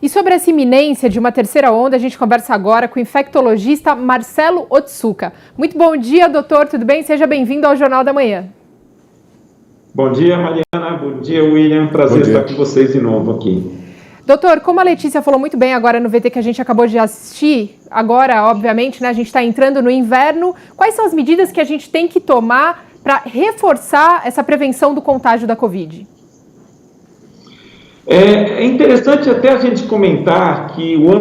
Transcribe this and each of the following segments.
E sobre essa iminência de uma terceira onda, a gente conversa agora com o infectologista Marcelo Otsuka. Muito bom dia, doutor, tudo bem? Seja bem-vindo ao Jornal da Manhã. Bom dia, Mariana. Bom dia, William. Prazer estar com vocês de novo aqui. Doutor, como a Letícia falou muito bem agora no VT que a gente acabou de assistir, agora, obviamente, né, a gente está entrando no inverno, quais são as medidas que a gente tem que tomar para reforçar essa prevenção do contágio da Covid? É interessante até a gente comentar que o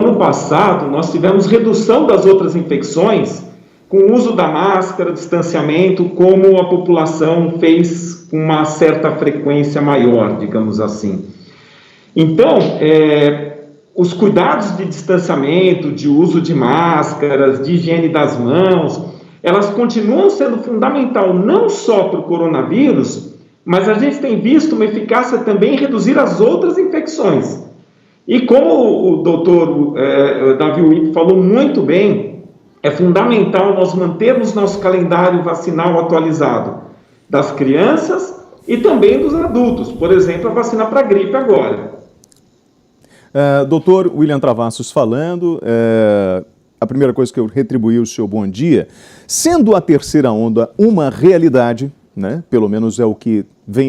ano passado nós tivemos redução das outras infecções com o uso da máscara, distanciamento, como a população fez com uma certa frequência maior, digamos assim. Então, os cuidados de distanciamento, de uso de máscaras, de higiene das mãos, elas continuam sendo fundamental não só para o coronavírus, mas a gente tem visto uma eficácia também em reduzir as outras infecções. E como o doutor Davi Uip falou muito bem, é fundamental nós mantermos nosso calendário vacinal atualizado das crianças e também dos adultos, por exemplo, a vacina para gripe agora. Doutor William Travassos falando, a primeira coisa que eu retribuí o seu bom dia, sendo a terceira onda uma realidade, né, pelo menos é o que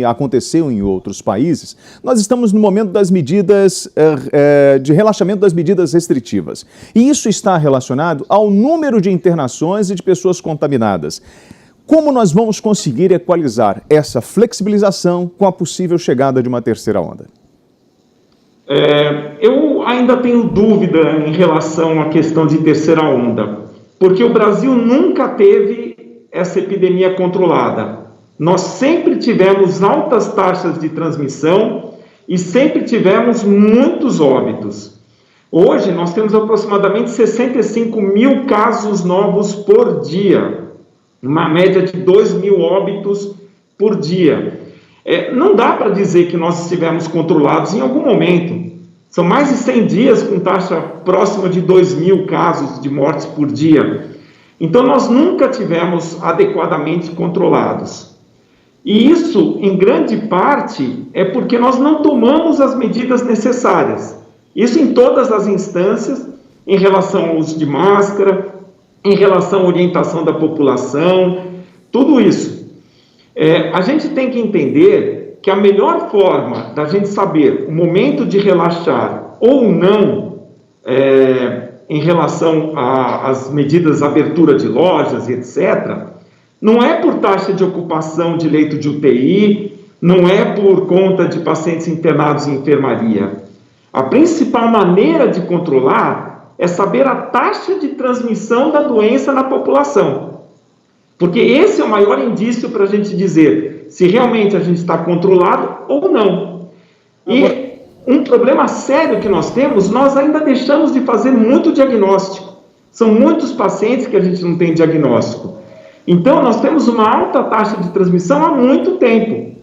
aconteceu em outros países, nós estamos no momento das medidas de relaxamento das medidas restritivas. E isso está relacionado ao número de internações e de pessoas contaminadas. Como nós vamos conseguir equalizar essa flexibilização com a possível chegada de uma terceira onda? Eu ainda tenho dúvida em relação à questão de terceira onda, porque o Brasil nunca teve essa epidemia controlada. Nós sempre tivemos altas taxas de transmissão e sempre tivemos muitos óbitos. Hoje, nós temos aproximadamente 65 mil casos novos por dia, uma média de 2 mil óbitos por dia. Não dá para dizer que nós estivemos controlados em algum momento. São mais de 100 dias com taxa próxima de 2 mil casos de mortes por dia. Então, nós nunca tivemos adequadamente controlados. E isso, em grande parte, é porque nós não tomamos as medidas necessárias. Isso em todas as instâncias, em relação ao uso de máscara, em relação à orientação da população, tudo isso. A gente tem que entender que a melhor forma da gente saber o momento de relaxar ou não em relação às medidas de abertura de lojas, etc., não é por taxa de ocupação de leito de UTI, não é por conta de pacientes internados em enfermaria. A principal maneira de controlar é saber a taxa de transmissão da doença na população. Porque esse é o maior indício para a gente dizer se realmente a gente está controlado ou não. E um problema sério que nós temos, nós ainda deixamos de fazer muito diagnóstico. São muitos pacientes que a gente não tem diagnóstico. Então, nós temos uma alta taxa de transmissão há muito tempo.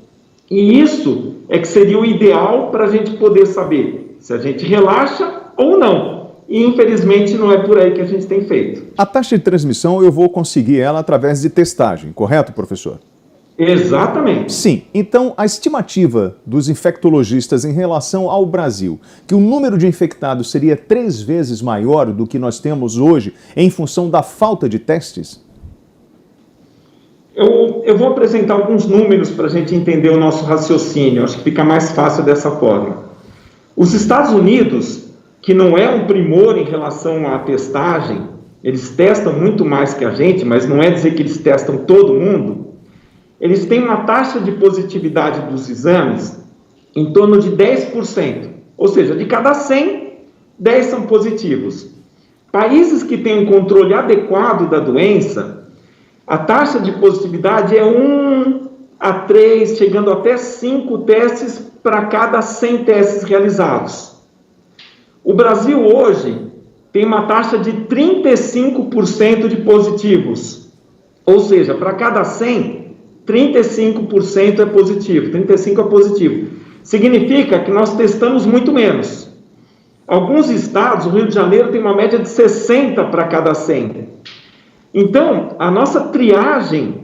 E isso é que seria o ideal para a gente poder saber se a gente relaxa ou não. E, infelizmente, não é por aí que a gente tem feito. A taxa de transmissão, eu vou conseguir ela através de testagem, correto, professor? Exatamente. Sim. Então, a estimativa dos infectologistas em relação ao Brasil, que o número de infectados seria 3 vezes maior do que nós temos hoje em função da falta de testes? Eu vou apresentar alguns números para a gente entender o nosso raciocínio. Acho que fica mais fácil dessa forma. Os Estados Unidos, que não é um primor em relação à testagem, eles testam muito mais que a gente, mas não é dizer que eles testam todo mundo. Eles têm uma taxa de positividade dos exames em torno de 10%. Ou seja, de cada 100, 10 são positivos. Países que têm um controle adequado da doença, a taxa de positividade é 1 a 3, chegando até 5 testes para cada 100 testes realizados. O Brasil hoje tem uma taxa de 35% de positivos. Ou seja, para cada 100, 35% é positivo. 35% é positivo. Significa que nós testamos muito menos. Alguns estados, o Rio de Janeiro tem uma média de 60 para cada 100. Então, a nossa triagem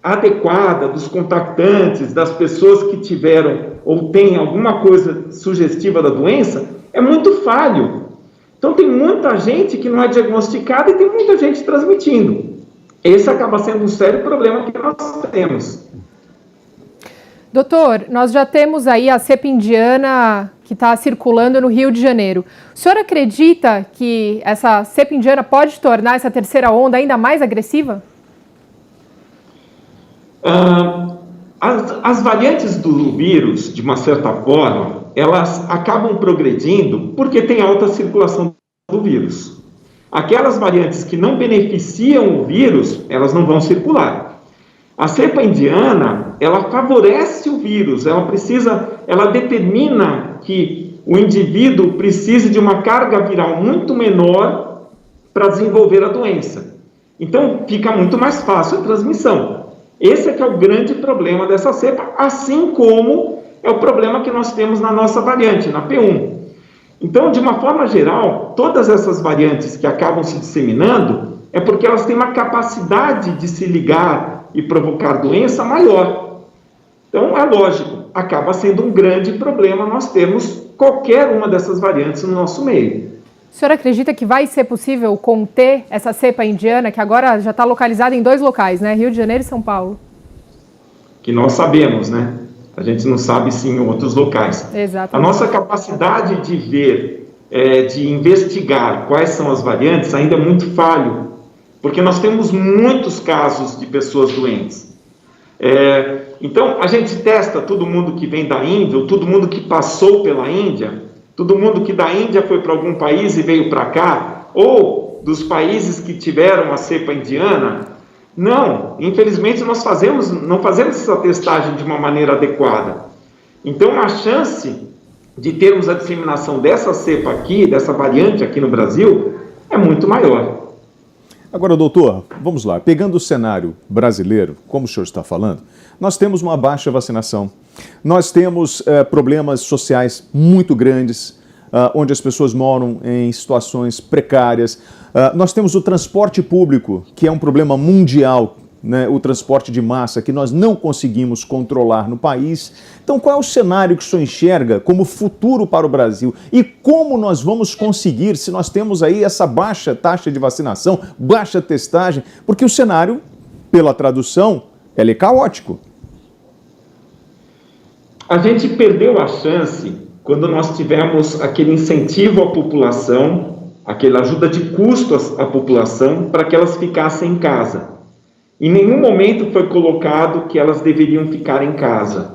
adequada dos contactantes, das pessoas que tiveram ou têm alguma coisa sugestiva da doença, é muito falho. Então tem muita gente que não é diagnosticada e tem muita gente transmitindo. Esse acaba sendo um sério problema que nós temos. Doutor, nós já temos aí a cepa indiana que está circulando no Rio de Janeiro. O senhor acredita que essa cepa indiana pode tornar essa terceira onda ainda mais agressiva? As variantes do vírus, de uma certa forma, elas acabam progredindo porque tem alta circulação do vírus. Aquelas variantes que não beneficiam o vírus, elas não vão circular. A cepa indiana, ela favorece o vírus, ela determina que o indivíduo precise de uma carga viral muito menor para desenvolver a doença. Então, fica muito mais fácil a transmissão. Esse é que é o grande problema dessa cepa, assim como é o problema que nós temos na nossa variante, na P1. Então, de uma forma geral, todas essas variantes que acabam se disseminando é porque elas têm uma capacidade de se ligar e provocar doença maior. Então, é lógico, acaba sendo um grande problema nós termos qualquer uma dessas variantes no nosso meio. O senhor acredita que vai ser possível conter essa cepa indiana, que agora já está localizada em 2 locais, né? Rio de Janeiro e São Paulo? Que nós sabemos, né? A gente não sabe se em outros locais. Exatamente. A nossa capacidade de ver, de investigar quais são as variantes ainda é muito falho, porque nós temos muitos casos de pessoas doentes. Então, a gente testa todo mundo que vem da Índia, ou todo mundo que passou pela Índia, todo mundo que da Índia foi para algum país e veio para cá, ou dos países que tiveram a cepa indiana. Não, infelizmente nós não fazemos essa testagem de uma maneira adequada. Então, a chance de termos a disseminação dessa cepa aqui, dessa variante aqui no Brasil, é muito maior. Agora, doutor, vamos lá. Pegando o cenário brasileiro, como o senhor está falando, nós temos uma baixa vacinação. Nós temos problemas sociais muito grandes, onde as pessoas moram em situações precárias. Nós temos o transporte público, que é um problema mundial, né? O transporte de massa, que nós não conseguimos controlar no país. Então, qual é o cenário que o senhor enxerga como futuro para o Brasil? E como nós vamos conseguir, se nós temos aí essa baixa taxa de vacinação, baixa testagem? Porque o cenário, pela tradução, ele é caótico. A gente perdeu a chance quando nós tivemos aquele incentivo à população, aquela ajuda de custo à população para que elas ficassem em casa. Em nenhum momento foi colocado que elas deveriam ficar em casa.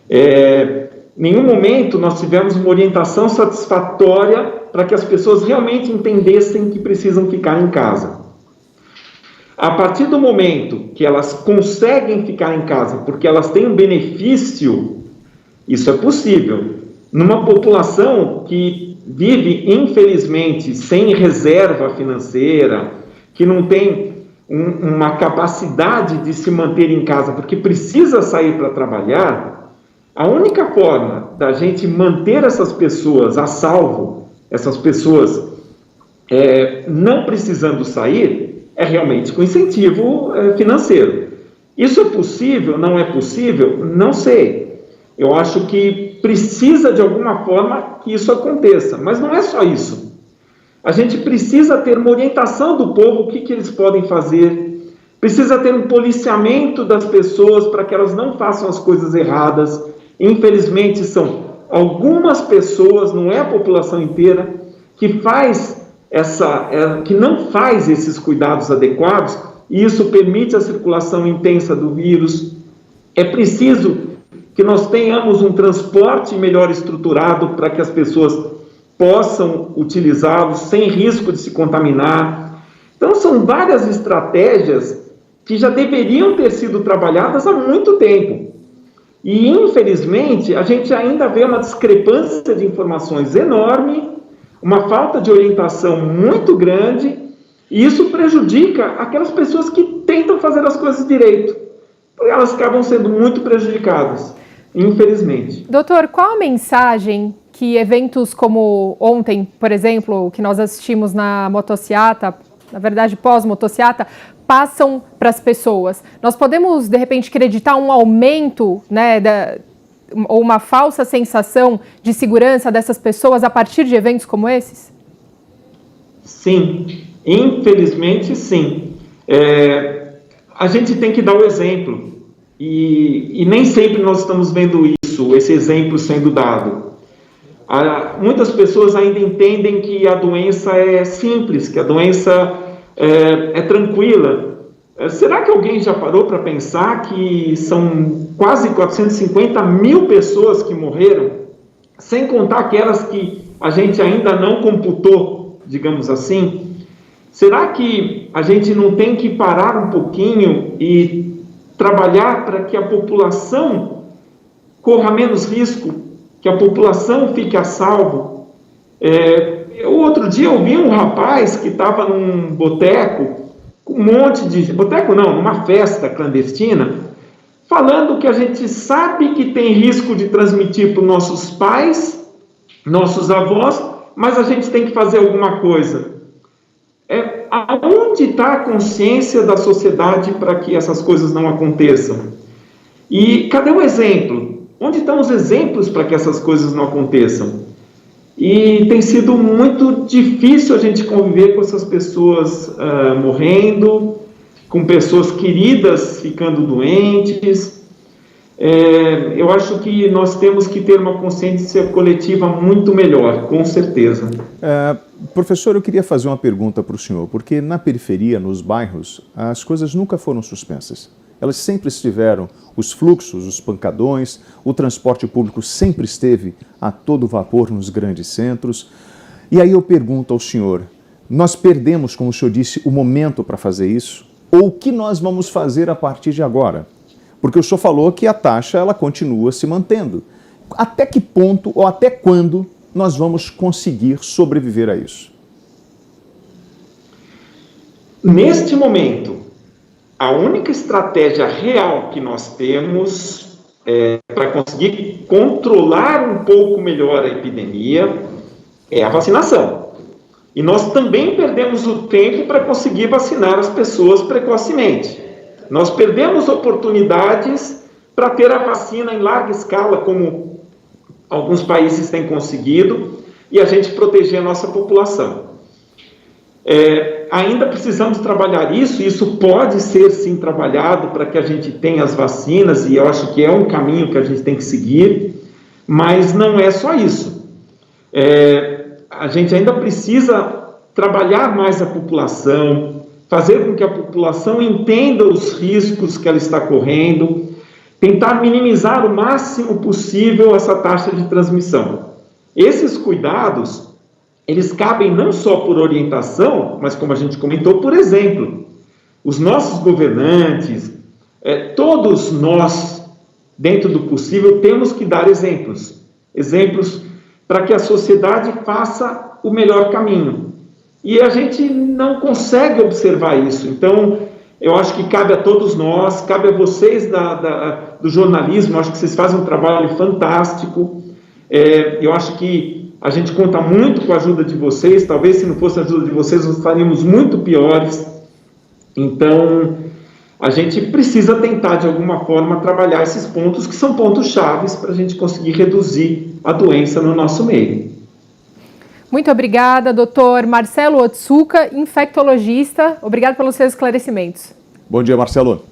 Em nenhum momento nós tivemos uma orientação satisfatória para que as pessoas realmente entendessem que precisam ficar em casa. A partir do momento que elas conseguem ficar em casa porque elas têm um benefício, isso é possível. Numa população que vive, infelizmente, sem reserva financeira, que não tem uma capacidade de se manter em casa porque precisa sair para trabalhar, a única forma da gente manter essas pessoas a salvo, essas pessoas não precisando sair, é realmente com incentivo financeiro. Isso é possível? Não é possível? Não sei. Eu acho que precisa de alguma forma que isso aconteça, mas não é só isso. A gente precisa ter uma orientação do povo, o que eles podem fazer, precisa ter um policiamento das pessoas para que elas não façam as coisas erradas. Infelizmente, são algumas pessoas, não é a população inteira, que não faz esses cuidados adequados, e isso permite a circulação intensa do vírus. É preciso que nós tenhamos um transporte melhor estruturado para que as pessoas possam utilizá-los sem risco de se contaminar. Então, são várias estratégias que já deveriam ter sido trabalhadas há muito tempo. E, infelizmente, a gente ainda vê uma discrepância de informações enorme, uma falta de orientação muito grande, e isso prejudica aquelas pessoas que tentam fazer as coisas direito. Elas acabam sendo muito prejudicadas, infelizmente. Doutor, qual a mensagem que eventos como ontem, por exemplo, que nós assistimos na motociata, na verdade pós-motociata, passam para as pessoas? Nós podemos, de repente, acreditar um aumento, né, ou uma falsa sensação de segurança dessas pessoas a partir de eventos como esses? Sim, infelizmente sim. A gente tem que dar o exemplo e nem sempre nós estamos vendo isso, esse exemplo sendo dado. Muitas pessoas ainda entendem que a doença é simples, que a doença é tranquila. Será que alguém já parou para pensar que são quase 450 mil pessoas que morreram, sem contar aquelas que a gente ainda não computou, digamos assim? Será que a gente não tem que parar um pouquinho e trabalhar para que a população corra menos risco, que a população fique a salvo? Outro dia eu vi um rapaz que estava num boteco, um monte de... boteco não, numa festa clandestina, falando que a gente sabe que tem risco de transmitir para os nossos pais, nossos avós, mas a gente tem que fazer alguma coisa. Aonde está a consciência da sociedade para que essas coisas não aconteçam? E cadê o exemplo? Onde estão os exemplos para que essas coisas não aconteçam? E tem sido muito difícil a gente conviver com essas pessoas morrendo, com pessoas queridas ficando doentes. Eu acho que nós temos que ter uma consciência coletiva muito melhor, com certeza. Professor, eu queria fazer uma pergunta para o senhor, porque na periferia, nos bairros, as coisas nunca foram suspensas. Elas sempre estiveram, os fluxos, os pancadões, o transporte público sempre esteve a todo vapor nos grandes centros. E aí eu pergunto ao senhor, nós perdemos, como o senhor disse, o momento para fazer isso? Ou o que nós vamos fazer a partir de agora? Porque o senhor falou que a taxa ela continua se mantendo. Até que ponto ou até quando nós vamos conseguir sobreviver a isso? Neste momento, a única estratégia real que nós temos para conseguir controlar um pouco melhor a epidemia é a vacinação. E nós também perdemos o tempo para conseguir vacinar as pessoas precocemente. Nós perdemos oportunidades para ter a vacina em larga escala, como alguns países têm conseguido, e a gente proteger a nossa população. Ainda precisamos trabalhar isso, e isso pode ser sim trabalhado para que a gente tenha as vacinas, e eu acho que é um caminho que a gente tem que seguir, mas não é só isso. A gente ainda precisa trabalhar mais a população, fazer com que a população entenda os riscos que ela está correndo, tentar minimizar o máximo possível essa taxa de transmissão. Esses cuidados, eles cabem não só por orientação, mas como a gente comentou, por exemplo, os nossos governantes, todos nós, dentro do possível, temos que dar exemplos para que a sociedade faça o melhor caminho. E a gente não consegue observar isso. Então, eu acho que cabe a todos nós, cabe a vocês do jornalismo, acho que vocês fazem um trabalho fantástico. Eu acho que a gente conta muito com a ajuda de vocês, talvez se não fosse a ajuda de vocês, nós estaríamos muito piores. Então, a gente precisa tentar, de alguma forma, trabalhar esses pontos, que são pontos chaves para a gente conseguir reduzir a doença no nosso meio. Muito obrigada, doutor Marcelo Otsuka, infectologista. Obrigado pelos seus esclarecimentos. Bom dia, Marcelo.